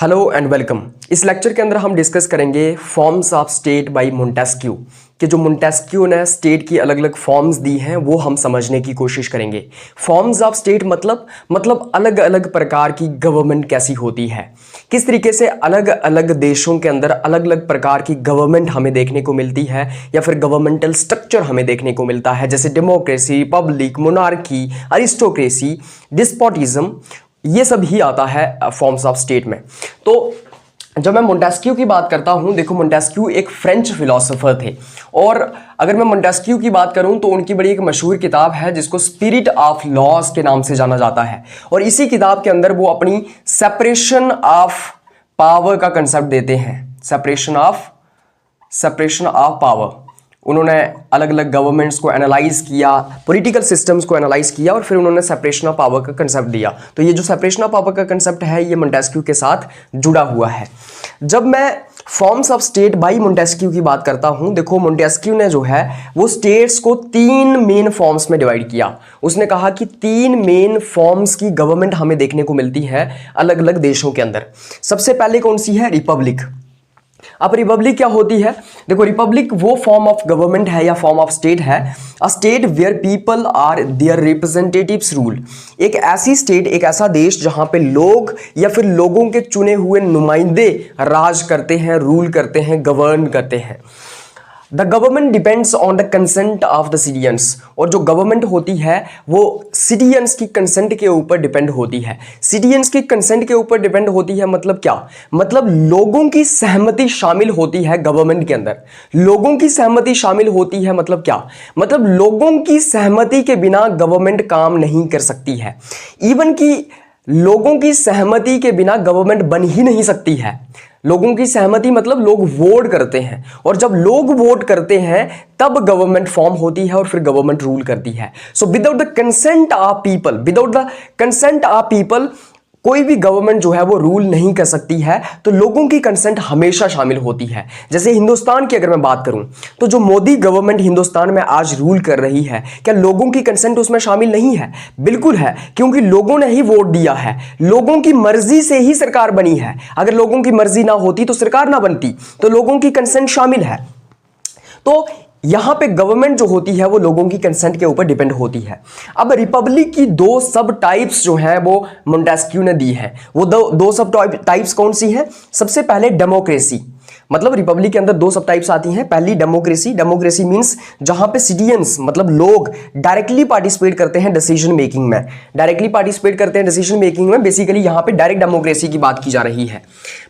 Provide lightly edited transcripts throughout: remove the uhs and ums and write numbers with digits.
Hello and welcome. इस lecture के अंदर हम डिस्कस करेंगे forms of state by Montesquieu कि जो मोंटेस्क्यू ने स्टेट की अलग अलग फॉर्म्स दी हैं वो हम समझने की कोशिश करेंगे। फॉर्म्स ऑफ स्टेट मतलब अलग अलग प्रकार की गवर्नमेंट कैसी होती है, किस तरीके से अलग अलग देशों के अंदर अलग अलग प्रकार की गवर्नमेंट हमें देखने को मिलती है या फिर गवर्नमेंटल स्ट्रक्चर हमें देखने को मिलता है, जैसे democracy, Republic, monarchy, aristocracy, despotism, ये सब ही आता है फॉर्म्स ऑफ स्टेट में। तो जब मैं मोंटेस्क्यू की बात करता हूं, देखो मोंटेस्क्यू एक फ्रेंच फिलोसोफर थे और अगर मैं मोंटेस्क्यू की बात करूं तो उनकी बड़ी एक मशहूर किताब है जिसको स्पिरिट ऑफ लॉज के नाम से जाना जाता है। और इसी किताब के अंदर वो अपनी सेपरेशन ऑफ पावर का कंसेप्ट देते हैं। सेपरेशन ऑफ पावर, उन्होंने अलग अलग गवर्नमेंट्स को एनालाइज किया, पॉलिटिकल सिस्टम्स को एनालाइज किया और फिर उन्होंने सेपरेशन ऑफ पावर का कंसेप्ट दिया। तो ये जो सेपरेशन ऑफ पावर का कंसेप्ट है ये मोंटेस्क्यू के साथ जुड़ा हुआ है। जब मैं forms of state by Montesquieu की बात करता हूं, देखो मोंटेस्क्यू ने जो है वो स्टेट्स को 3 मेन फॉर्म्स में डिवाइड किया। उसने कहा कि 3 मेन फॉर्म्स की गवर्नमेंट हमें देखने को मिलती है अलग अलग देशों के अंदर। सबसे पहले कौन सी है? रिपब्लिक। अब रिपब्लिक क्या होती है? देखो रिपब्लिक वो फॉर्म ऑफ गवर्नमेंट है या फॉर्म ऑफ स्टेट है, a state where people are their representatives rule. एक ऐसी स्टेट, एक ऐसा देश जहां पे लोग या फिर लोगों के चुने हुए नुमाइंदे राज करते हैं, रूल करते हैं, गवर्न करते हैं। The government depends on the consent of the citizens. और जो गवर्नमेंट होती है वो सिटीजन्स की कंसेंट के ऊपर डिपेंड होती है। सिटीजन्स की कंसेंट के ऊपर डिपेंड होती है मतलब क्या? मतलब लोगों की सहमति शामिल होती है गवर्नमेंट के अंदर। लोगों की सहमति शामिल होती है मतलब क्या? मतलब लोगों की सहमति के बिना गवर्नमेंट काम नहीं कर सकती है। इवन कि लोगों की सहमति के बिना गवर्नमेंट बन ही नहीं सकती है। लोगों की सहमति मतलब लोग वोट करते हैं और जब लोग वोट करते हैं तब गवर्नमेंट फॉर्म होती है और फिर गवर्नमेंट रूल करती है। So without the consent of people कोई भी गवर्नमेंट जो है वो रूल नहीं कर सकती है। तो लोगों की कंसेंट हमेशा शामिल होती है। जैसे हिंदुस्तान की अगर मैं बात करूं तो जो मोदी गवर्नमेंट हिंदुस्तान में आज रूल कर रही है, क्या लोगों की कंसेंट उसमें शामिल नहीं है? बिल्कुल है, क्योंकि लोगों ने ही वोट दिया है। लोगों की मर्जी से ही सरकार बनी है। अगर लोगों की मर्जी ना होती तो सरकार ना बनती। तो लोगों की कंसेंट शामिल है। तो यहां पे गवर्नमेंट जो होती है वो लोगों की कंसेंट के ऊपर डिपेंड होती है। अब रिपब्लिक की 2 सब टाइप्स जो हैं वो मोंटेस्क्यू ने दी है। वो दो सब टाइप्स कौन सी हैं? सबसे पहले डेमोक्रेसी। मतलब रिपब्लिक के अंदर 2 सब टाइप्स आती हैं। पहली डेमोक्रेसी। डेमोक्रेसी मींस जहां पे सिटीजन्स मतलब लोग डायरेक्टली पार्टिसिपेट करते हैं डिसीजन मेकिंग में। डायरेक्टली पार्टिसिपेट करते हैं डिसीजन मेकिंग में। बेसिकली यहां पे डायरेक्ट डेमोक्रेसी की बात की जा रही है।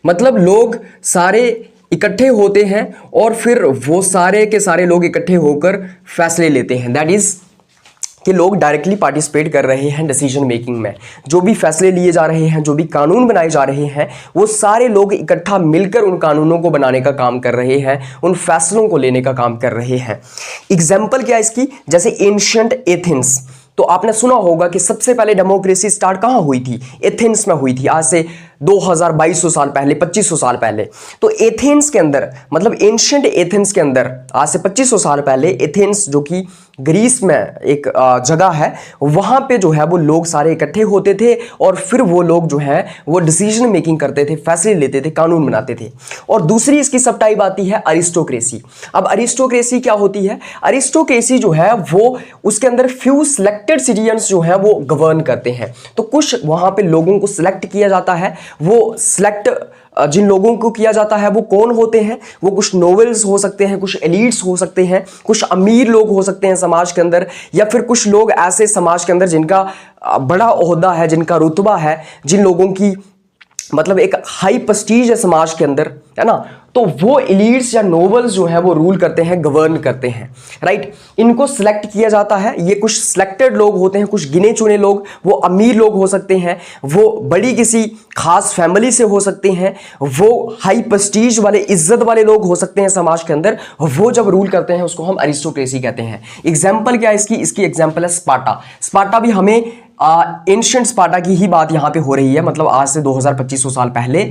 मतलब लोग सारे इकट्ठे होते हैं और फिर वो सारे के सारे लोग इकट्ठे होकर फैसले लेते हैं। दैट इज कि लोग डायरेक्टली पार्टिसिपेट कर रहे हैं डिसीजन मेकिंग में। जो भी फैसले लिए जा रहे हैं, जो भी कानून बनाए जा रहे हैं, वो सारे लोग इकट्ठा मिलकर उन कानूनों को बनाने का काम कर रहे हैं, उन फैसलों को लेने का काम कर रहे हैं। एग्जाम्पल क्या इसकी? जैसे एंशिएंट एथेंस। तो आपने सुना होगा कि सबसे पहले डेमोक्रेसी स्टार्ट कहां हुई थी? एथेंस में हुई थी, आज से 2200 साल पहले, 2500 साल पहले। तो एथेंस के अंदर मतलब एंशिएंट एथेंस के अंदर आज से 2500 साल पहले एथेंस जो कि ग्रीस में एक जगह है, वहां पे जो है वो लोग सारे इकट्ठे होते थे और फिर वो लोग जो है वो डिसीजन मेकिंग करते थे, फैसले लेते थे, कानून बनाते थे। और दूसरी इसकी सब टाइप आती है अरिस्टोक्रेसी। अब अरिस्टोक्रेसी क्या होती है? अरिस्टोक्रेसी जो है वो उसके अंदर फ्यू सिलेक्टेड सिटीजन्स जो है वो गवर्न करते हैं। तो कुछ वहां पे लोगों को सिलेक्ट किया जाता है। वो सिलेक्ट जिन लोगों को किया जाता है वो कौन होते हैं? वो कुछ नोबल्स हो सकते हैं, कुछ एलिट्स हो सकते हैं, कुछ अमीर लोग हो सकते हैं समाज के अंदर, या फिर कुछ लोग ऐसे समाज के अंदर जिनका बड़ा ओहदा है, जिनका रुतबा है, जिन लोगों की मतलब एक हाई प्रेस्टीज है समाज के अंदर, है ना। तो वो एलिट्स या नोबल्स जो है वो रूल करते हैं, गवर्न करते हैं, राइट। इनको सिलेक्ट किया जाता है। ये कुछ सिलेक्टेड लोग होते हैं, कुछ गिने चुने लोग। वो अमीर लोग हो सकते हैं, वो बड़ी किसी खास फैमिली से हो सकते हैं, वो हाई प्रेस्टीज वाले, इज्जत वाले लोग हो सकते हैं समाज के अंदर। वो जब रूल करते हैं उसको हम अरिस्टोक्रेसी कहते हैं। एग्जाम्पल क्या है इसकी एग्जाम्पल है स्पार्टा। स्पार्टा भी हमें एंशिएंट स्पार्टा की ही बात यहां पे हो रही है। मतलब आज से 2500 साल पहले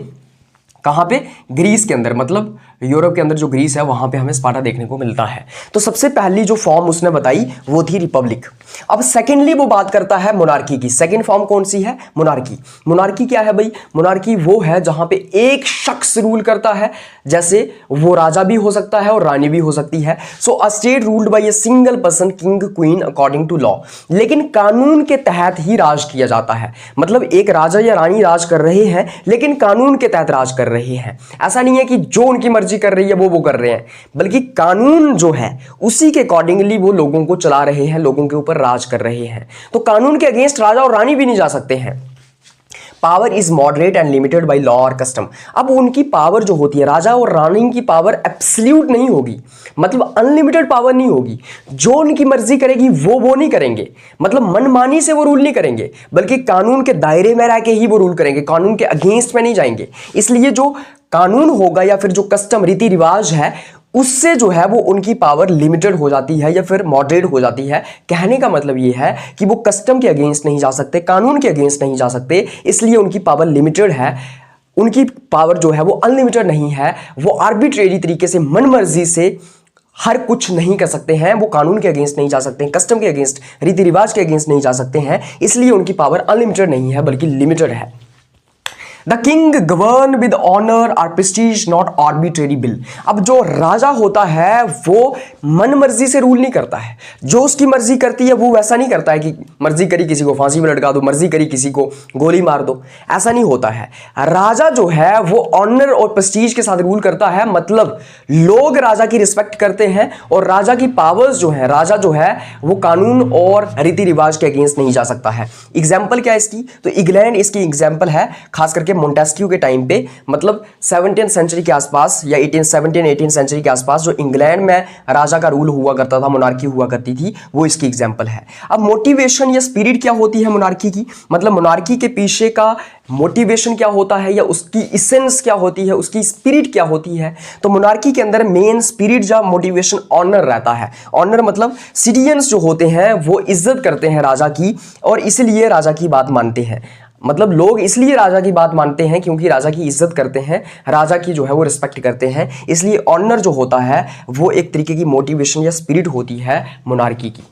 कहां पे? ग्रीस के अंदर, मतलब यूरोप के अंदर जो ग्रीस है वहां पे हमें स्पार्टा देखने को मिलता है। तो सबसे पहली जो फॉर्म उसने बताई वो थी रिपब्लिक। अब सेकेंडली वो बात करता है मोनार्की की। सेकेंड फॉर्म कौन सी है? मोनार्की। मोनार्की क्या है भाई? मोनार्की वो है जहां पे एक शख्स रूल करता है, जैसे वो राजा भी हो सकता है और रानी भी हो सकती है। So a state ruled by a single person, king queen according to law. लेकिन कानून के तहत ही राज किया जाता है, मतलब एक राजा या रानी राज कर रहे हैं लेकिन कानून के तहत राज कर रहे हैं। ऐसा नहीं है कि जो उनकी मर्जी कर रही है वो कर रहे हैं, बल्कि कानून जो है उसी के अकॉर्डिंगली वो लोगों को चला रहे हैं, लोगों के ऊपर राज कर रहे हैं। तो कानून के अगेंस्ट राजा और रानी भी नहीं जा सकते हैं। Power is moderate and limited by law और कस्टम। अब उनकी पावर जो होती है, राजा और रानी की पावर एब्सोल्यूट नहीं होगी, मतलब अनलिमिटेड पावर नहीं होगी। जो उनकी मर्जी करेगी वो नहीं करेंगे, मतलब मनमानी से वो रूल नहीं करेंगे, बल्कि कानून के दायरे में रह के ही वो रूल करेंगे, कानून के अगेंस्ट में नहीं जाएंगे। इसलिए जो कानून होगा या फिर जो कस्टम रीति रिवाज है उससे जो है वो उनकी पावर लिमिटेड हो जाती है या फिर मॉडरेट हो जाती है। कहने का मतलब ये है कि वो कस्टम के अगेंस्ट नहीं जा सकते, कानून के अगेंस्ट नहीं जा सकते, इसलिए उनकी पावर लिमिटेड है। उनकी पावर जो है वो अनलिमिटेड नहीं है। वो आर्बिट्रेरी तरीके से मनमर्जी से हर कुछ नहीं कर सकते हैं, वो कानून के अगेंस्ट नहीं जा सकते हैं, कस्टम के अगेंस्ट, रीति रिवाज के अगेंस्ट नहीं जा सकते हैं, इसलिए उनकी पावर अनलिमिटेड नहीं है बल्कि लिमिटेड है। The king govern with honour और प्रेस्टीज, नॉट आर्बिट्रेरी बिल। अब जो राजा होता है वो मन मर्जी से रूल नहीं करता है, जो उसकी मर्जी करती है वो वैसा नहीं करता है कि मर्जी करी किसी को फांसी में लटका दो, मर्जी करी किसी को गोली मार दो, ऐसा नहीं होता है। राजा जो है वो ऑनर और प्रेस्टीज के साथ रूल करता है, मतलब लोग राजा की रिस्पेक्ट करते हैं और राजा की पावर्स जो है, राजा जो है वो कानून और रीति रिवाज के अगेंस्ट नहीं जा सकता है। एग्जाम्पल क्या है इसकी? तो इंग्लैंड इसकी एग्जाम्पल है, खास करके मोंटेस्क्यू के टाइम पे, मतलब 17th सेंचुरी के आसपास या 18 सेंचुरी के आसपास जो इंग्लैंड में राजा का रूल हुआ करता था, मोनार्की हुआ करती थी, वो इसकी एग्जांपल है। अब मोटिवेशन या स्पिरिट क्या होती है मोनार्की की? मतलब मोनार्की के पीछे का मोटिवेशन क्या होता है या उसकी इसेंस क्या होती है, उसकी स्पिरिट क्या होती है? तो मोनार्की के अंदर मेन स्पिरिट या मोटिवेशन ऑनर रहता है। ऑनर मतलब सिटीजन्स जो होते हैं वो इज्जत करते हैं राजा की और इसलिए राजा की बात मानते हैं। मतलब लोग इसलिए राजा की बात मानते हैं क्योंकि राजा की इज्जत करते हैं, राजा की जो है वो रिस्पेक्ट करते हैं, इसलिए ऑनर जो होता है वो एक तरीके की मोटिवेशन या स्पिरिट होती है मोनार्की की।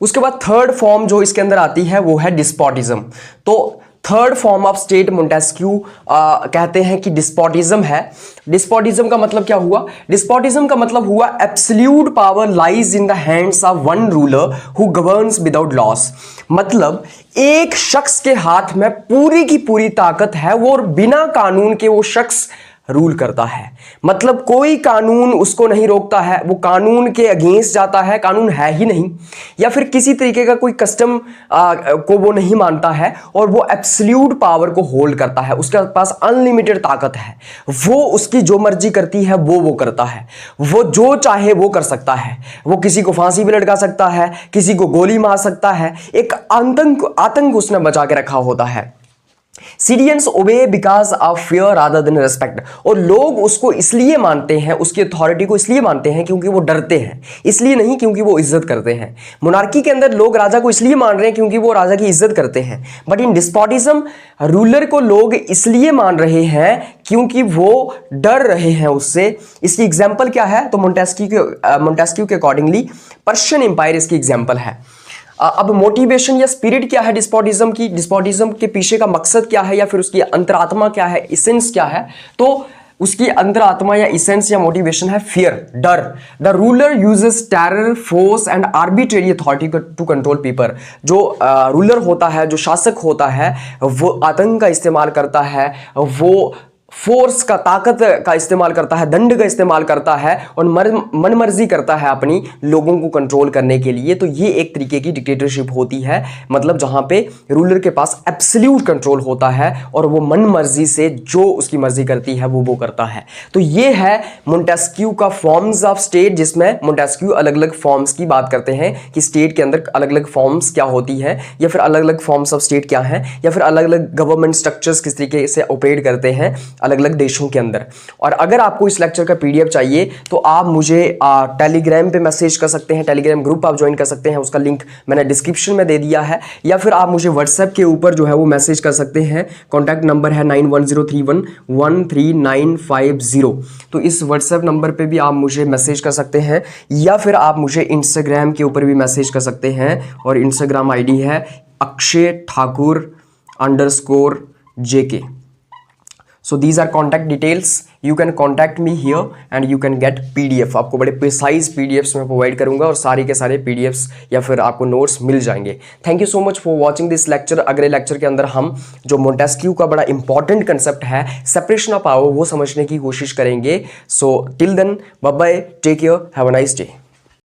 उसके बाद थर्ड फॉर्म जो इसके अंदर आती है वो है डिस्पोटिज्म। तो third form of state Montesquieu कहते हैं कि डिस्पोटिज्म है। डिस्पोटिज्म का मतलब क्या हुआ? डिस्पोटिज्म का मतलब हुआ absolute power lies in the hands of one ruler who governs without loss. मतलब एक शख्स के हाथ में पूरी की पूरी ताकत है वो और बिना कानून के वो शख्स रूल करता है, मतलब कोई कानून उसको नहीं रोकता है, वो कानून के अगेंस्ट जाता है, कानून है ही नहीं, या फिर किसी तरीके का कोई कस्टम को वो नहीं मानता है और वो एब्सोल्यूट पावर को होल्ड करता है, उसके पास अनलिमिटेड ताकत है, वो उसकी जो मर्जी करती है वो करता है, वो जो चाहे वो कर सकता है, वो किसी को फांसी भी लटका सकता है, किसी को गोली मार सकता है, एक आतंक उसने बचा के रखा होता है। Citizens obey because of fear rather than respect, और लोग उसको इसलिए मानते हैं, उसकी अथॉरिटी को इसलिए मानते हैं क्योंकि वो डरते हैं, इसलिए नहीं क्योंकि वो इज्जत करते हैं। मोनार्की के अंदर लोग राजा को इसलिए मान रहे हैं क्योंकि वो राजा की इज्जत करते हैं, बट इन डिस्पोटिज्म रूलर को लोग इसलिए मान रहे हैं क्योंकि वो डर रहे हैं उससे। इसकी एग्जाम्पल क्या है? तो मोंटेस्क्यू के अकॉर्डिंगली पर्शियन एम्पायर इसकी एग्जाम्पल है। अब मोटिवेशन या स्पिरिट क्या है डिस्पोटिज्म की? डिस्पोटिज्म के पीछे का मकसद क्या है या फिर उसकी अंतरात्मा क्या है, इसेंस क्या है? तो उसकी अंतरात्मा या इसेंस या मोटिवेशन है फियर, डर। The ruler uses terror, force and arbitrary authority to control people. जो रूलर होता है, जो शासक होता है, वो आतंक का इस्तेमाल करता है, वो फोर्स का, ताकत का इस्तेमाल करता है, दंड का इस्तेमाल करता है और मनमर्जी करता है अपनी लोगों को कंट्रोल करने के लिए। तो ये एक तरीके की डिक्टेटरशिप होती है, मतलब जहां पे रूलर के पास एब्सोल्यूट कंट्रोल होता है और वो मनमर्जी से जो उसकी मर्जी करती है वो करता है। तो ये है मोंटेस्क्यू का फॉर्म्स ऑफ स्टेट, जिसमें मोंटेस्क्यू अलग अलग फॉर्म्स की बात करते हैं कि स्टेट के अंदर अलग अलग फॉर्म्स क्या होती हैं, या फिर अलग अलग फॉर्म्स ऑफ स्टेट क्या हैं, या फिर अलग अलग गवर्नमेंट स्ट्रक्चर्स किस तरीके से ऑपरेट करते हैं। अलग अलग देशों के अंदर। और अगर आपको इस लेक्चर का PDF चाहिए तो आप मुझे टेलीग्राम पे मैसेज कर सकते हैं, टेलीग्राम ग्रुप आप ज्वाइन कर सकते हैं, उसका लिंक मैंने डिस्क्रिप्शन में दे दिया है, या फिर आप मुझे व्हाट्सएप के ऊपर जो है वो मैसेज कर सकते हैं। कॉन्टैक्ट नंबर है 9103113950। तो इस व्हाट्सएप नंबर पे भी आप मुझे मैसेज कर सकते हैं, या फिर आप मुझे इंस्टाग्राम के ऊपर भी मैसेज कर सकते हैं, और इंस्टाग्राम ID है Akshay Thakur _JK। So these are contact details. You can contact me here and you can get PDF. आपको बड़े प्रिसाइज PDFs मैं प्रोवाइड करूंगा और सारे के सारे PDFs या फिर आपको नोट्स मिल जाएंगे। Thank you so much for watching this lecture. अगले लेक्चर के अंदर हम जो मोंटेस्क्यू का बड़ा इंपॉर्टेंट कंसेप्ट है सेपरेशन ऑफ पावर वो समझने की कोशिश करेंगे। So till then bye bye, take care, have a nice day.